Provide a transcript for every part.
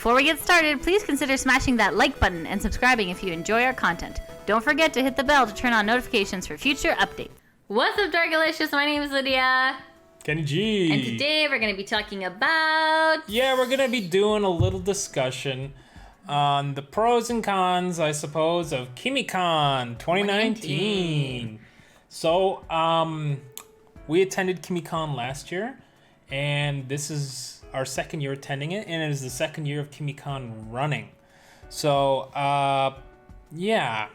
Before we get started, please consider smashing that like button and subscribing if you enjoy our content. Don't forget to hit the bell to turn on notifications for future updates. What's up, Darkalicious? My name is Lydia. Kenny G. And today we're going to be talking about... Yeah, we're going to be doing a little discussion on the pros and cons, I suppose, of Kimikon 2019. So, we attended Kimikon last year, and this is our second year attending it, and it is the second year of Kimikon running. So, yeah,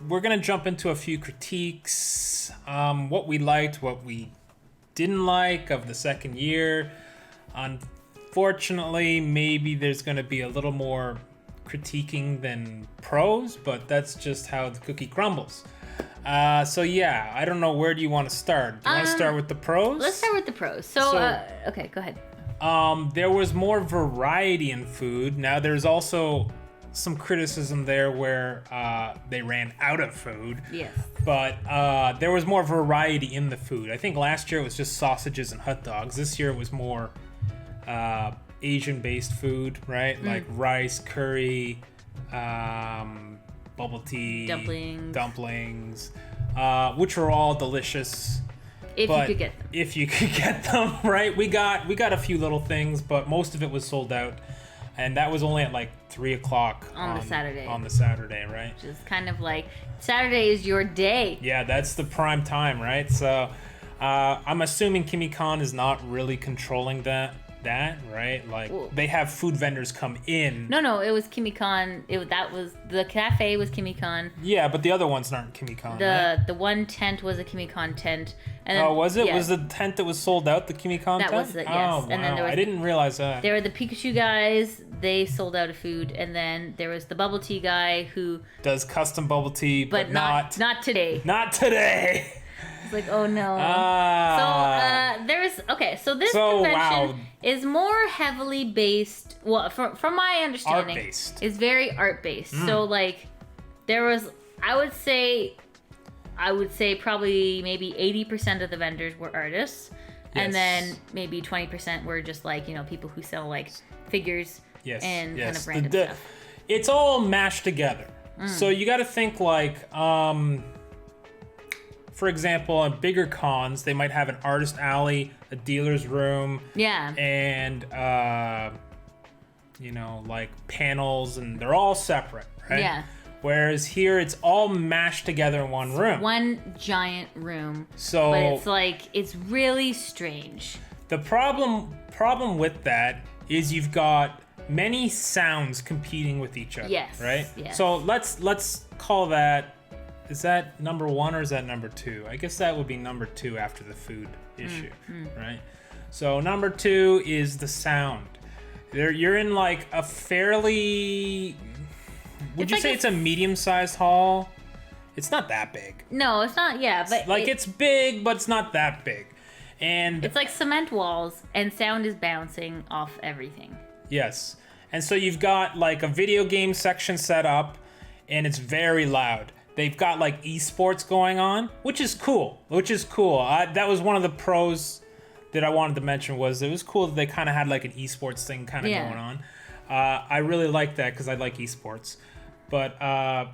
we're going to jump into a few critiques, what we liked, what we didn't like of the second year. Unfortunately, maybe there's going to be a little more critiquing than pros, but that's just how the cookie crumbles. So yeah, I don't know, where do you want to start? Do you want to start with the pros? Let's start with the pros. So okay, go ahead. There was more variety in food. Now there's also some criticism there where they ran out of food. Yes. But there was more variety in the food. I think last year it was just sausages and hot dogs. This year it was more Asian-based food, right? Like rice, curry, bubble tea, dumplings, which were all delicious. If you could get them. If you could get them, right? We got a few little things, but most of it was sold out. And that was only at like 3 o'clock on the Saturday. On the Saturday, right? Which is kind of like, Saturday is your day. Yeah, that's the prime time, right? So I'm assuming Kimikon is not really controlling that, right? Like, they have food vendors come in. No, it was Kimikon. The cafe was Kimikon. Yeah, but the other ones aren't Kimikon. The one tent was a Kimikon tent. And then, was it? Yeah. Was the tent that was sold out the Kimikon tent? That was it, yes. Oh, wow. And then I didn't realize that. There were the Pikachu guys. They sold out of food. And then there was the bubble tea guy who... does custom bubble tea, but not today. Not today. It's like, oh no. So this convention is more heavily based, well, from my understanding, art-based. Is very art-based. So like, there was, I would say probably maybe 80% of the vendors were artists. Yes. And then maybe 20% were just like, people who sell like figures and kind of random stuff. It's all mashed together. So you got to think like, for example, on bigger cons, they might have an artist alley, a dealer's room, and like panels, and they're all separate, right? Yeah. Whereas here, it's all mashed together in one room. One giant room. So, but it's like, it's really strange. The problem with that is you've got many sounds competing with each other. Yes. Right? Yes. So let's call that. Is that number one or is that number two? I guess that would be number two after the food issue, right? So number two is the sound. You're in like a fairly... Would you say it's a medium-sized hall? It's not that big. No, it's not, but... It's big, but it's not that big. And it's like cement walls, and sound is bouncing off everything. Yes. And so you've got like a video game section set up, and it's very loud. They've got like eSports going on, which is cool. That was one of the pros that I wanted to mention, was it was cool that they kind of had like an eSports thing kind of going on. I really like that because I like eSports. But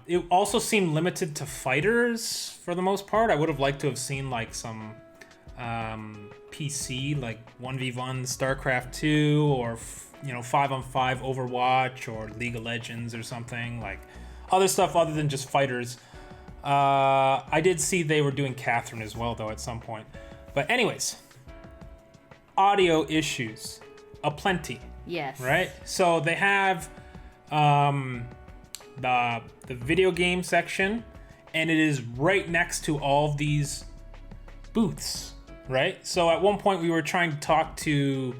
it also seemed limited to fighters for the most part. I would have liked to have seen like some PC, like 1v1 StarCraft 2 or 5-on-5 Overwatch or League of Legends or something, like other stuff other than just fighters. I did see they were doing Catherine as well, though, at some point. But anyways, audio issues aplenty. Yes. Right? So they have the video game section, and it is right next to all of these booths, right? So at one point we were trying to talk to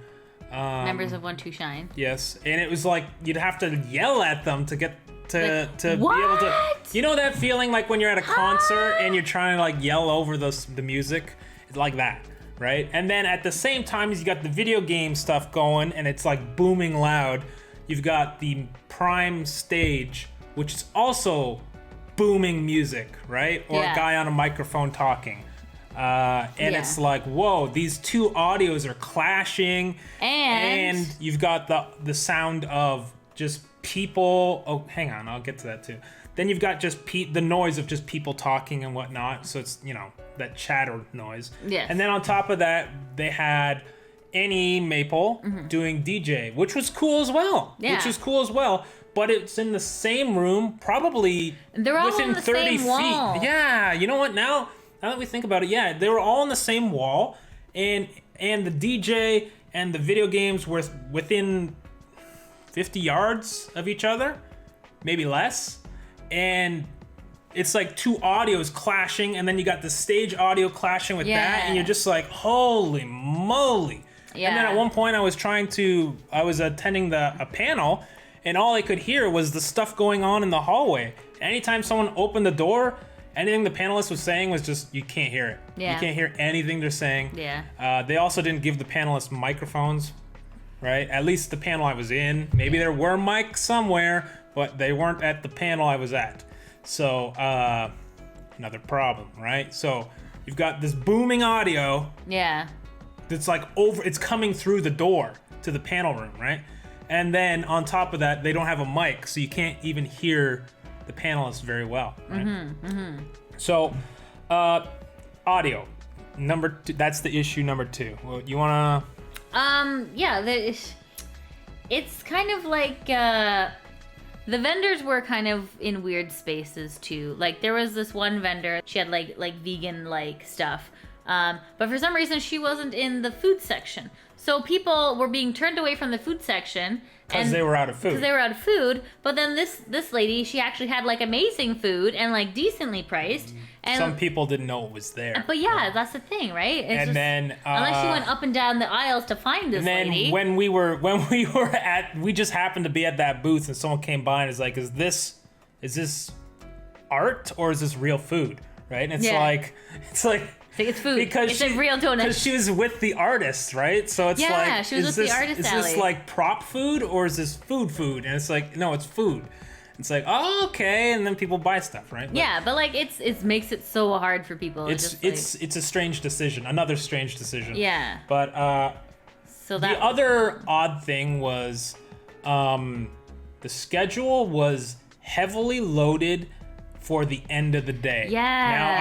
members of 1-2-Shine. Yes, and it was like you'd have to yell at them to get to be able to. You know that feeling like when you're at a concert and you're trying to like yell over the music? It's like that, right? And then at the same time as you got the video game stuff going and it's like booming loud, you've got the prime stage, which is also booming music, right? Or a guy on a microphone talking. And it's like, whoa, these two audios are clashing, and you've got the sound of just people. Oh, hang on, I'll get to that too. Then you've got just the noise of just people talking and whatnot. So it's, that chatter noise. Yes. And then on top of that, they had Annie Maple doing DJ, which was cool as well. Yeah. But it's in the same room, probably They're all within on the 30 same feet. wall. Yeah, you know what? Now that we think about it, yeah, they were all on the same wall, and the DJ and the video games were within 50 yards of each other, maybe less. And it's like two audios clashing, and then you got the stage audio clashing with that, and you're just like, holy moly. Yeah. And then at one point I was attending a panel, and all I could hear was the stuff going on in the hallway. Anytime someone opened the door, anything the panelist was saying was just, you can't hear it. Yeah. You can't hear anything they're saying. Yeah. They also didn't give the panelists microphones, right? At least the panel I was in. Maybe there were mics somewhere, but they weren't at the panel I was at. So, another problem, right? So, you've got this booming audio. Yeah. That's like it's coming through the door to the panel room, right? And then on top of that, they don't have a mic, so you can't even hear the panelists very well, right? So, audio. Number 2, that's the issue number 2. Well, you wanna? Yeah, it's kind of like, the vendors were kind of in weird spaces too. Like, there was this one vendor, she had like vegan stuff. But for some reason she wasn't in the food section. So people were being turned away from the food section Because they were out of food. But then this lady, she actually had amazing food and decently priced. And some people didn't know it was there. But yeah, that's the thing, right? And then unless you went up and down the aisles to find this lady. And then we just happened to be at that booth, and someone came by and is like, is this art or is this real food? Right? And it's like it's food. Because it's a real donut. Because she was with the artist, right? So it's she was with the artist. Is this like prop food or is this food? And it's like, no, it's food. It's like, oh, okay, and then people buy stuff, right? But it makes it so hard for people. It's a strange decision. Another strange decision. Yeah. But the other odd thing was, the schedule was heavily loaded for the end of the day. Yeah. Now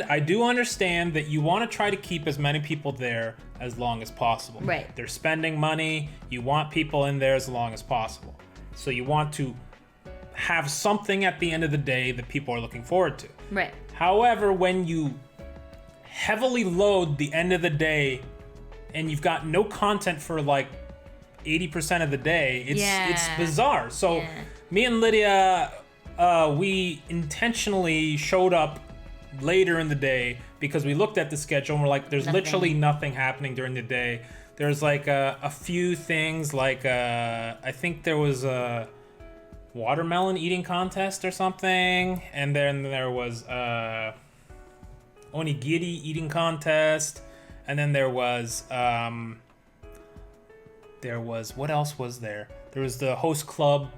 I do understand that you want to try to keep as many people there as long as possible. Right. They're spending money. You want people in there as long as possible. So you want to have something at the end of the day that people are looking forward to. Right. However, when you heavily load the end of the day and you've got no content for 80% of the day, it's bizarre. So me and Lydia, we intentionally showed up later in the day because we looked at the schedule and we're like, there's literally nothing happening during the day. There's a few things, I think there was a watermelon eating contest or something, and then there was onigiri eating contest, and then there was what else was there? There was the host club.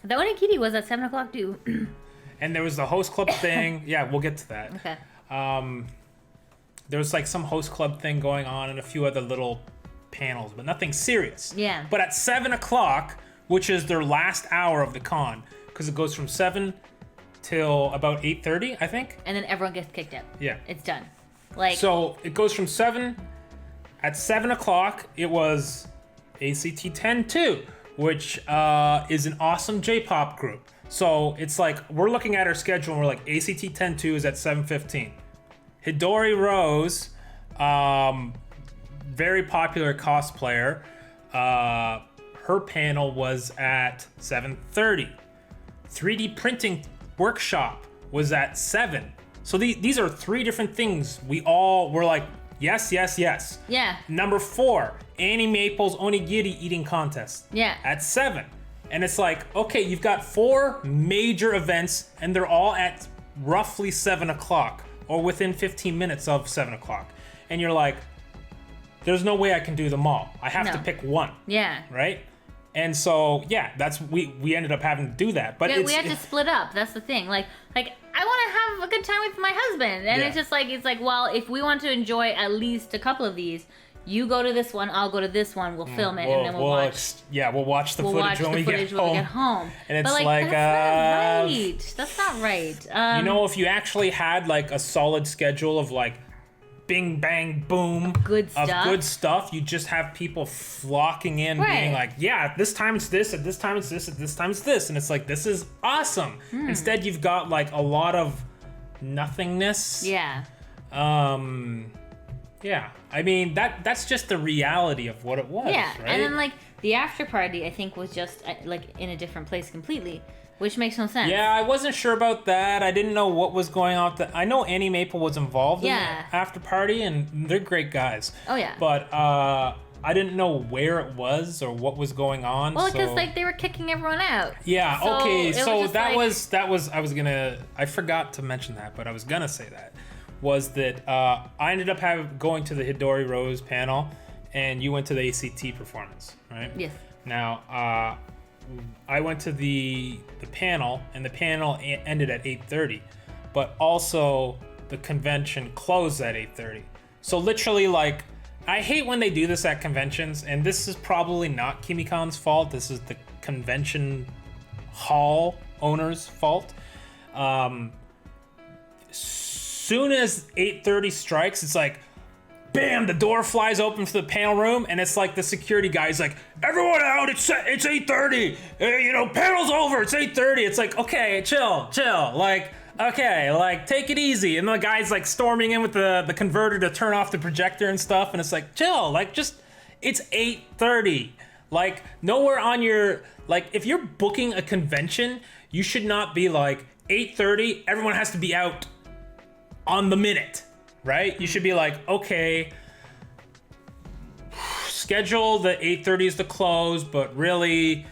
The onigiri was at 7 o'clock too. And there was the host club thing. Yeah, we'll get to that. Okay. There was some host club thing going on and a few other little panels, but nothing serious. Yeah. But at 7 o'clock, which is their last hour of the con, because it goes from 7 till about 8:30, I think. And then everyone gets kicked out. Yeah. It's done. So it goes from 7. At 7 o'clock, it was ACT 10-2, which is an awesome J-pop group. So it's we're looking at our schedule and we're like, ACT 10-2 is at 7:15. Hidori Rose, very popular cosplayer, her panel was at 7:30. 3D printing workshop was at 7. So these are 3 different things. We all were like, yes, yes, yes. Yeah. Number 4, Annie Maple's onigiri eating contest. Yeah. At 7. And it's okay, you've got 4 major events and they're all at roughly 7 o'clock or within 15 minutes of 7 o'clock. And you're like, there's no way I can do them all. I have to pick one. Yeah. Right? And so, we ended up having to do that. But we had to split up. That's the thing. I want to have a good time with my husband. And it's just well, if we want to enjoy at least a couple of these, you go to this one, I'll go to this one, we'll film it, and then we'll watch. We'll watch the footage when we get home. And it's but like that's not right. That's not right. You know, if you actually had like a solid schedule of like bing bang boom good stuff, you just have people flocking in being like, yeah, at this time it's this, at this time it's this, at this time it's this, and it's like, this is awesome. Instead you've got like a lot of nothingness. Yeah. Yeah, I mean, that's just the reality of what it was, yeah, right? And then, like, the after party, I think, was just, like, in a different place completely, which makes no sense. Yeah, I wasn't sure about that. I didn't know what was going on. I know Annie Maple was involved in the after party, and they're great guys. Oh, yeah. But I didn't know where it was or what was going on. Well, because, like, they were kicking everyone out. Yeah, okay, so that was, I forgot to mention that, but I was gonna say that. Was that I ended up going to the Hidori Rose panel, and you went to the ACT performance, right? Yes. Now, I went to the panel, and the panel ended at 8:30, but also the convention closed at 8:30. So literally, like, I hate when they do this at conventions, and this is probably not Kimikon's fault. This is the convention hall owner's fault. Soon as 8:30 strikes, it's like, bam, the door flies open to the panel room, and it's like the security guy's like, everyone out, it's 8:30, you know, panel's over, it's 8:30. It's like, okay, chill, like, okay, like, take it easy. And the guy's like storming in with the converter to turn off the projector and stuff, and it's like, chill, like, just, it's 8:30. Like, nowhere on your, like, if you're booking a convention, you should not be like, 8:30, everyone has to be out on the minute, right? You should be like, okay, schedule the 8:30s to close, but really,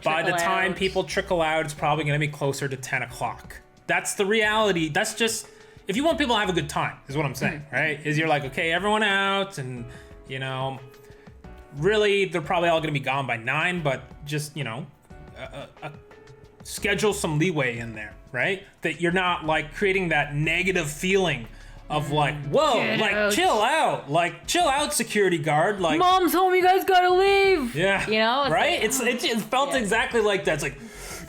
by the time people trickle out, it's probably going to be closer to 10 o'clock. That's the reality. That's just, if you want people to have a good time, is what I'm saying, right? Is you're like, okay, everyone out, and, you know, really, they're probably all going to be gone by 9, but just, you know, schedule some leeway in there, right? That you're not like creating that negative feeling of like, whoa, like chill out, security guard. Like, mom's home, you guys gotta leave. Yeah, you know, right? Like, it felt exactly like that. It's like,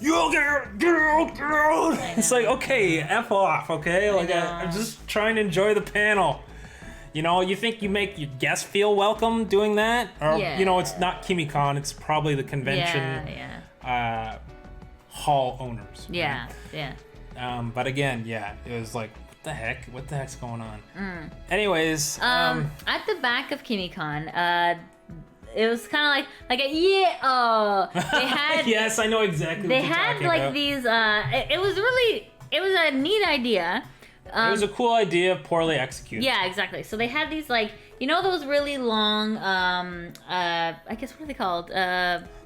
you get out. It's like, okay, F off, okay? Like, I'm just trying to enjoy the panel. You know, you think you make your guests feel welcome doing that? Or, you know, it's not Kimikon, it's probably the convention hall owners. Yeah, right? Yeah. But again, it was like, what the heck? What the heck's going on? Anyways. At the back of Kimikon, it was kind of like they had. Yes, I know exactly what you're talking about. These. It was a neat idea. It was a cool idea, poorly executed. Yeah, exactly. So they had these, like, you know, those really long, I guess, what are they called?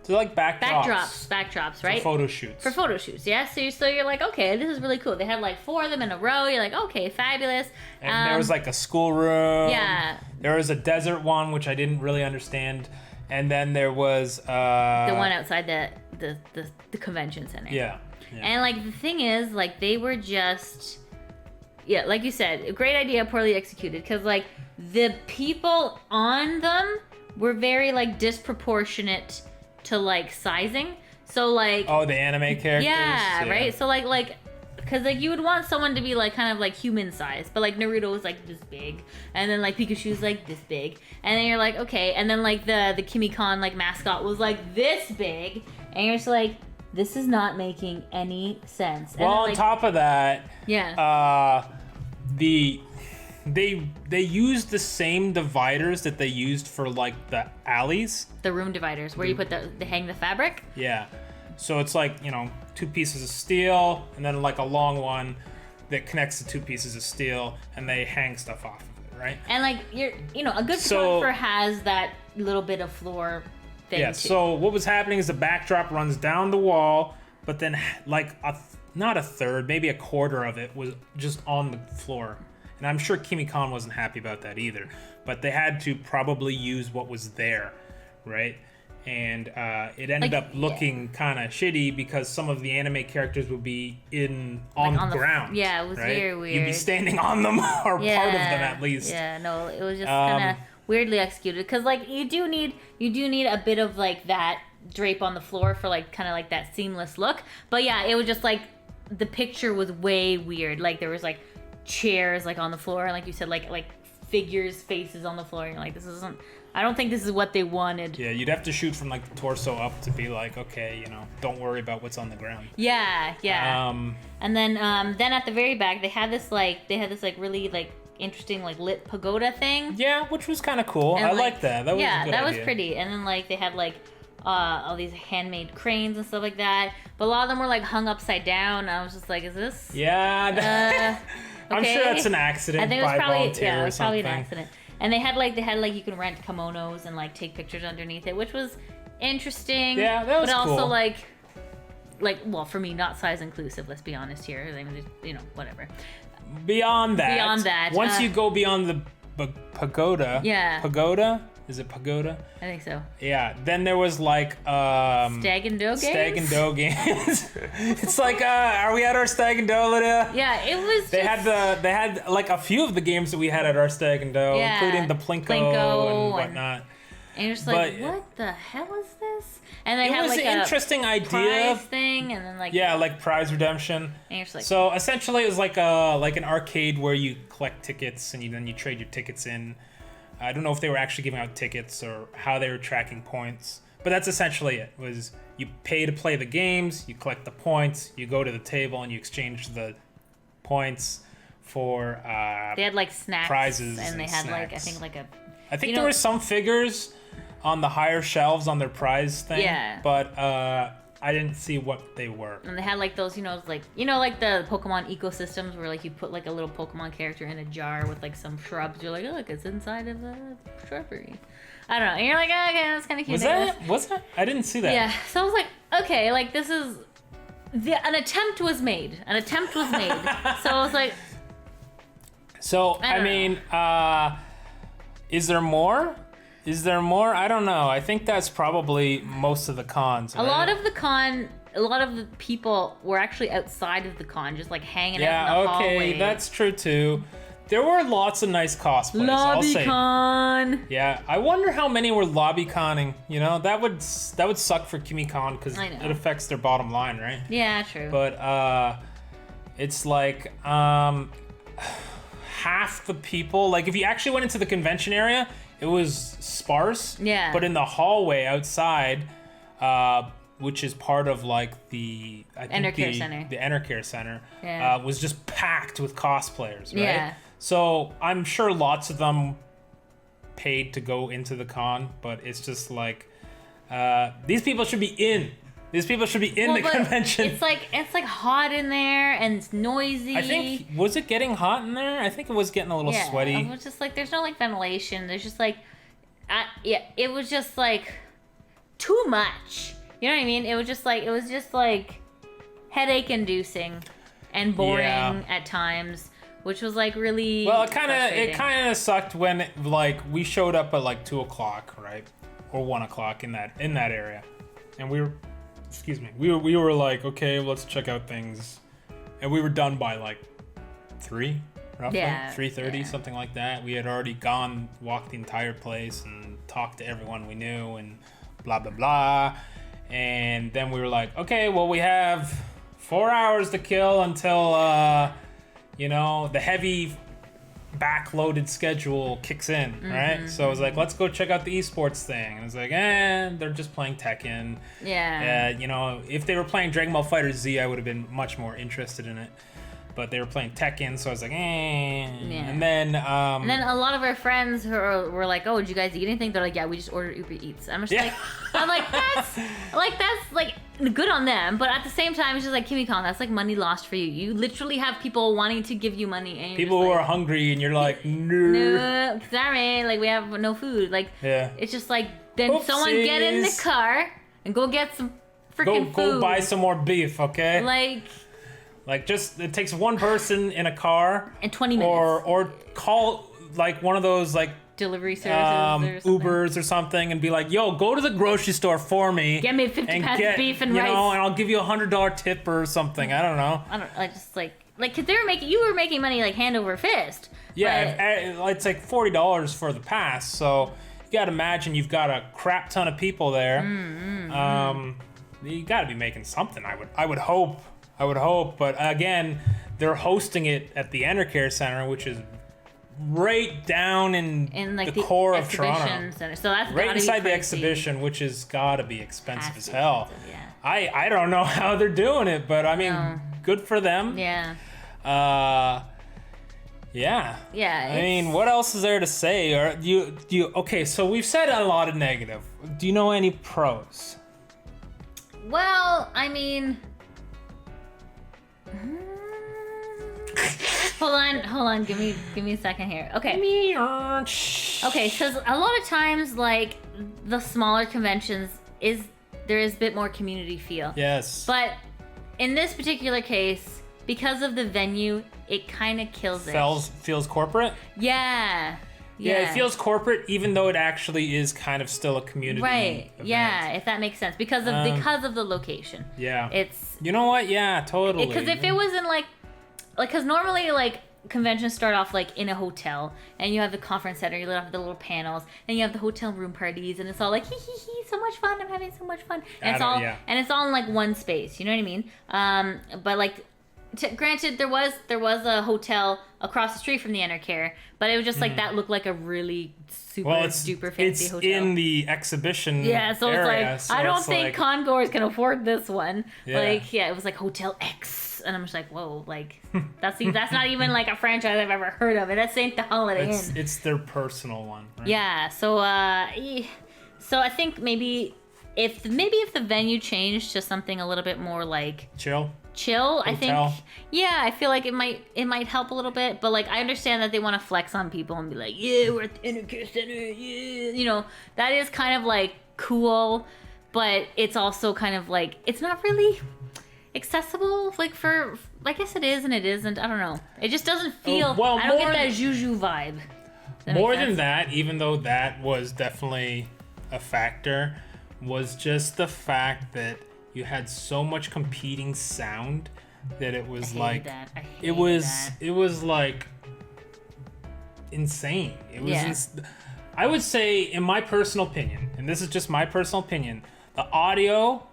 They're like backdrops, right? For photo shoots, yeah. So you're like, okay, this is really cool. They had like 4 of them in a row. You're like, okay, fabulous. And there was like a schoolroom. Yeah. There was a desert one, which I didn't really understand. And then there was the one outside the convention center. Yeah. And like the thing is, like, they were just, like you said, a great idea, poorly executed, because like the people on them were very like disproportionate to like sizing. So like, oh, the anime characters. Yeah, right. So like because like you would want someone to be like kind of like human size, but like Naruto was like this big, and then like Pikachu's like this big, and then you're like, okay, and then like the Kimikon like mascot was like this big, and you're just like, this is not making any sense. And well, then, on like, top of that, they used the same dividers that they used for like the alleys. The room dividers, where you put they hang the fabric. Yeah, so it's like, you know, 2 pieces of steel, and then like a long one that connects the 2 pieces of steel, and they hang stuff off of it, right? And like a good photographer has that little bit of floor thing. Yeah. Too. So what was happening is the backdrop runs down the wall, but then like not a third, maybe a quarter of it was just on the floor. And I'm sure Kimikon wasn't happy about that either, but they had to probably use what was there, right? And it ended up looking kind of shitty because some of the anime characters would be on the ground. Yeah, it was right? very weird. You'd be standing on them, or part of them at least. Yeah, no, it was just kind of weirdly executed, because like you do need a bit of like that drape on the floor for like kind of like that seamless look. But yeah, it was just like the picture was way weird. Like there was like chairs like on the floor, and like you said, like figures, faces on the floor. And you're like, this isn't. I don't think this is what they wanted. Yeah, you'd have to shoot from like the torso up to be like, okay, you know, don't worry about what's on the ground. Yeah. And then at the very back they had this really like interesting like lit pagoda thing. Yeah, which was kind of cool. I like that. That was a good that idea. was pretty. And then like they had like all these handmade cranes and stuff like that. But a lot of them were like hung upside down. I was just like, is this? Yeah. Okay. I'm sure that's an accident. I think it was volunteer or something. probably an accident. And they had like you can rent kimonos and like take pictures underneath it, which was interesting. Yeah, that was cool. But also cool. like well, for me, not size inclusive. Let's be honest here. I mean, you know, whatever. Beyond that. Once you go beyond the pagoda. Yeah. Pagoda? Is it pagoda? I think so. Yeah. Then there was like Stag and Doe games. Stag and Doe games. It's like are we at our Stag and Doe, Lydia? Yeah, it was. They had like a few of the games that we had at our Stag and Doe, including the Plinko and whatnot. And you're just like, what the hell is this? And they it had was like an a interesting idea prize thing, and then like prize redemption. And you're just like, so essentially, it was like an arcade where you collect tickets and then you trade your tickets in. I don't know if they were actually giving out tickets or how they were tracking points, but that's essentially it. Was you pay to play the games, you collect the points, you go to the table and you exchange the points for they had like snacks, prizes, and they had snacks. like I think there were some figures on the higher shelves on their prize thing. Yeah. But I didn't see what they were. And they had like those, like the Pokemon ecosystems where like you put like a little Pokemon character in a jar with like some shrubs. You're like, oh, look, it's inside of a shrubbery. I don't know. And you're like, oh, okay, that's kind of cute. Was that? I didn't see that. Yeah. So I was like, okay, like this is an attempt was made. So I was like. So I mean, is there more? I don't know. I think that's probably most of the cons. Right? A lot of the people were actually outside of the con, just like hanging out in the hallway. Yeah, that's true too. There were lots of nice cosplays. LobbyCon. Yeah, I wonder how many were lobbyconning. You know, that would suck for Kimikon because it affects their bottom line, right? Yeah, true. But it's like half the people. Like if you actually went into the convention area, it was sparse. Yeah. But in the hallway outside, which is part of like the Enercare Center. The Enercare Center Yeah. was just packed with cosplayers, right? Yeah. So I'm sure lots of them paid to go into the con, but it's just like these people should be in. These people should be in the convention. It's like hot in there and it's noisy. I think, was it getting hot in there? I think it was getting a little sweaty. It was just like there's no like ventilation. There's just like, it was just like too much. You know what I mean? It was just like headache inducing and boring at times, which was like really. Well, it kind of sucked when we showed up at like 2:00, right, or 1:00 in that area, and we were like, okay, let's check out things, and we were done by like 3, roughly 3:30, something like that. We had already walked the entire place and talked to everyone we knew and blah blah blah, and then we were like, okay, well we have 4 hours to kill until the heavy backloaded schedule kicks in, right? So I was like, let's go check out the eSports thing. And I was like, they're just playing Tekken. Yeah. If they were playing Dragon Ball FighterZ, I would have been much more interested in it. But they were playing Tekken, so I was like, Yeah. And then a lot of our friends who were like, oh, did you guys eat anything? They're like, yeah, we just ordered Uber Eats. I'm like, that's good on them. But at the same time, it's just like, Kimikon, that's like money lost for you. You literally have people wanting to give you money. And people who are hungry, and you're like, no, sorry, like we have no food. Like, it's just like, then someone get in the car and go get some freaking food. Go buy some more beef, okay? Like just it takes one person in a car and 20 minutes, or call like one of those like delivery services, or Ubers or something, and be like, "Yo, go to the grocery store for me. Get me 50 pounds of beef and rice, and I'll give you $100 tip or something." I don't know. I just like like, cause you were making money like hand over fist. Yeah, it's like $40 for the pass, so you gotta imagine you've got a crap ton of people there. You gotta be making something. I would hope, but again, they're hosting it at the Enercare Center, which is right down in like the core of Toronto. Center. So that's right inside the crazy. exhibition, which has gotta be expensive as hell. Yeah. I don't know how they're doing it, but I mean, good for them. Yeah. Yeah. Yeah. I mean, what else is there to say? Or do you? Okay, so we've said a lot of negative. Do you know any pros? Well, I mean, hold on. Give me a second here. Okay. Okay, because a lot of times, like the smaller conventions, there is a bit more community feel. Yes. But in this particular case, because of the venue, it kind of kills it. Feels corporate? Yeah. Yeah, it feels corporate, even though it actually is kind of still a community right. event. Yeah, if that makes sense. Because of the location. Yeah. It's... You know what? Yeah, totally. Because if it was in like... Because normally, like, conventions start off, like, in a hotel. And you have the conference center, you have the little panels. And you have the hotel room parties. And it's all like, hee hee hee, so much fun. I'm having so much fun. And it's all in, like, one space. You know what I mean? But, like... Granted, there was a hotel across the street from the Enercare, but it was just like that looked like a really super fancy hotel. It's in the exhibition so area, it's like I don't think congoers can afford this one. Yeah. Like it was like Hotel X, and I'm just like, whoa, like that's not even like a franchise I've ever heard of. And that's ain't the Holiday Inn. It's their personal one. Right? Yeah, so I think maybe if the venue changed to something a little bit more like chill, hotel. I think I feel like it might help a little bit, but like I understand that they want to flex on people and be like, yeah, we're at the Enercare Center, yeah, you know, that is kind of like cool, but it's also kind of like it's not really accessible, like for I guess it is and it isn't, I don't know, it just doesn't feel I don't get that Juju vibe. More than that, even though that was definitely a factor, was just the fact that you had so much competing sound that it was like it was like insane. It was I would say, in my personal opinion, and this is just my personal opinion, the audio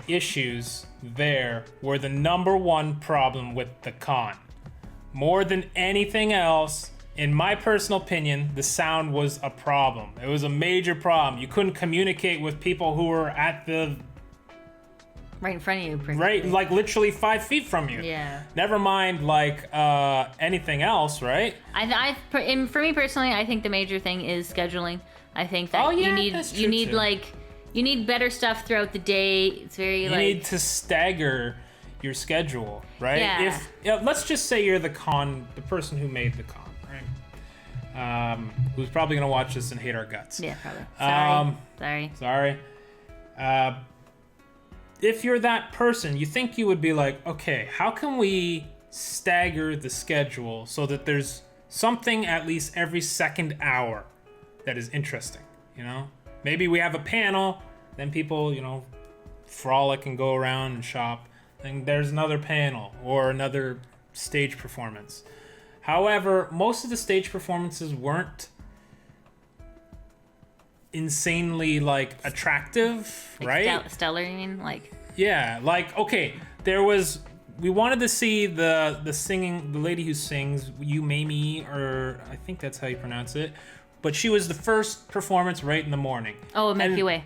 issues there were the number one problem with the con. More than anything else, in my personal opinion, the sound was a problem. It was a major problem. You couldn't communicate with people who were at the right in front of you, right, like literally 5 feet from you. Yeah. Never mind, like anything else, right? For me personally, I think the major thing is scheduling. I think that you need better stuff throughout the day. It's very you need to stagger your schedule, right? Yeah. Let's just say you're the person who made the con, right? Who's probably gonna watch this and hate our guts. Yeah, probably. Sorry. If you're that person, you think you would be like, okay, how can we stagger the schedule so that there's something at least every second hour that is interesting, you know? Maybe we have a panel, then people, you know, frolic and go around and shop. Then there's another panel or another stage performance. However, most of the stage performances weren't insanely like attractive, like right? Stellar, you mean? Like okay, we wanted to see the lady who sings You Mamie, or I think that's how you pronounce it, but she was the first performance right in the morning. Oh, Milky Way.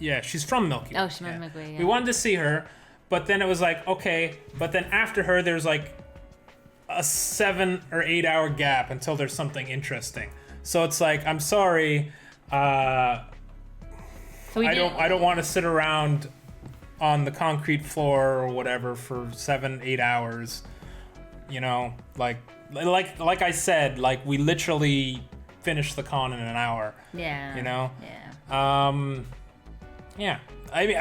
Yeah, she's from Milky Way. Oh, she's from Milky Way. Yeah. We wanted to see her, but then it was like, okay, but then after her there's like a 7 or 8 hour gap until there's something interesting. So it's like, I'm sorry, I don't want to sit around on the concrete floor or whatever for 7-8 hours, you know, like I said, like we literally finished the con in an hour. Yeah. You know. Yeah. I mean,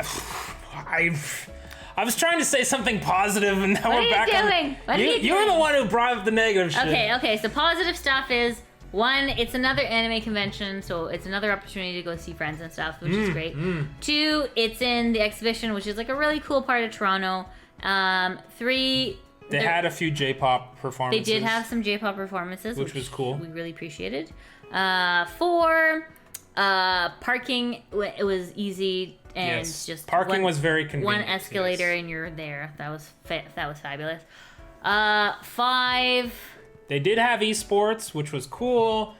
I was trying to say something positive, and now we're back on. What are you doing? You're the one who brought up the negative shit. Okay. So positive stuff is, one, it's another anime convention, so it's another opportunity to go see friends and stuff, which is great. 2, it's in the exhibition, which is like a really cool part of Toronto. 3, They had a few J-pop performances. They did have some J-pop performances, which was cool. We really appreciated. 4, parking. It was easy and just parking was very convenient. One escalator and you're there. That was fabulous. 5. They did have eSports, which was cool.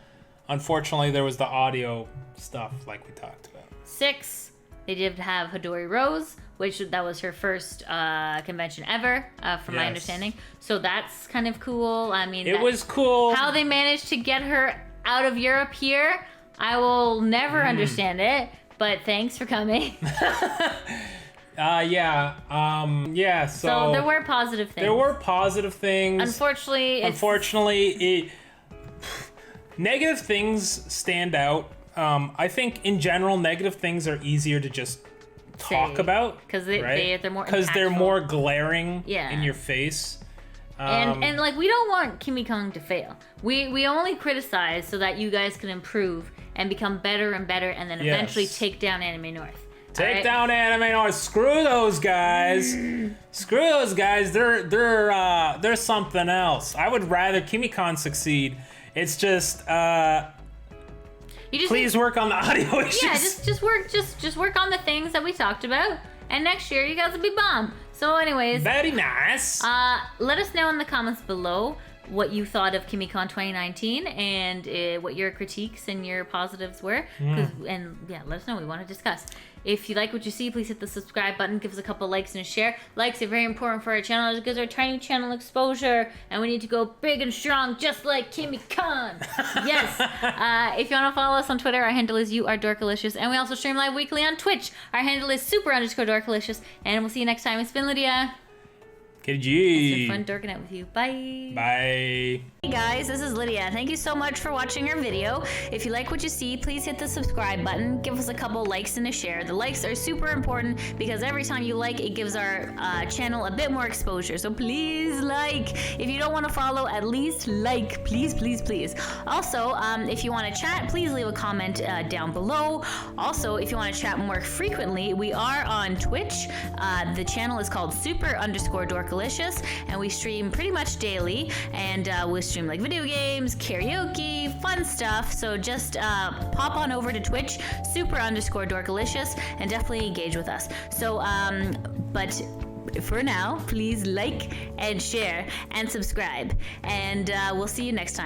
Unfortunately, there was the audio stuff like we talked about. 6. They did have Hidori Rose, that was her first convention ever, from my understanding. So that's kind of cool. I mean, it was cool. How they managed to get her out of Europe here, I will never understand it. But thanks for coming. So there were positive things. There were positive things. Unfortunately, negative things stand out. I think in general, negative things are easier to just talk about because right? they're more because they're more glaring in your face. And like we don't want Kimikon to fail. We only criticize so that you guys can improve and become better and better, and then eventually take down Anime North. Take down Anime North. Screw those guys. Screw those guys. They're something else. I would rather Kimikon succeed. It's just please work on the audio issues. Yeah, just work on the things that we talked about, and next year you guys will be bomb. So anyways, very nice. Let us know in the comments below what you thought of Kimikon 2019 and what your critiques and your positives were. And let us know. We want to discuss. If you like what you see, please hit the subscribe button. Give us a couple likes and a share. Likes are very important for our channel. It gives our tiny channel exposure, and we need to go big and strong, just like Kimikon. Yes. If you want to follow us on Twitter, our handle is YouAreDorkalicious, and we also stream live weekly on Twitch. Our handle is super_Dorkalicious, and we'll see you next time. It's been Lydia. KG. It's been fun dorking out with you. Bye. Bye. Hey guys, this is Lydia. Thank you so much for watching our video. If you like what you see, please hit the subscribe button. Give us a couple likes and a share. The likes are super important because every time you like, it gives our channel a bit more exposure. So please like. If you don't want to follow, at least like. Please, please, please. Also, if you want to chat, please leave a comment down below. Also, if you want to chat more frequently, we are on Twitch. The channel is called super_Dorkalicious, and we stream pretty much daily, and we stream like video games, karaoke, fun stuff. So just pop on over to Twitch, super_Dorkalicious, and definitely engage with us. So but for now, please like and share and subscribe, and we'll see you next time.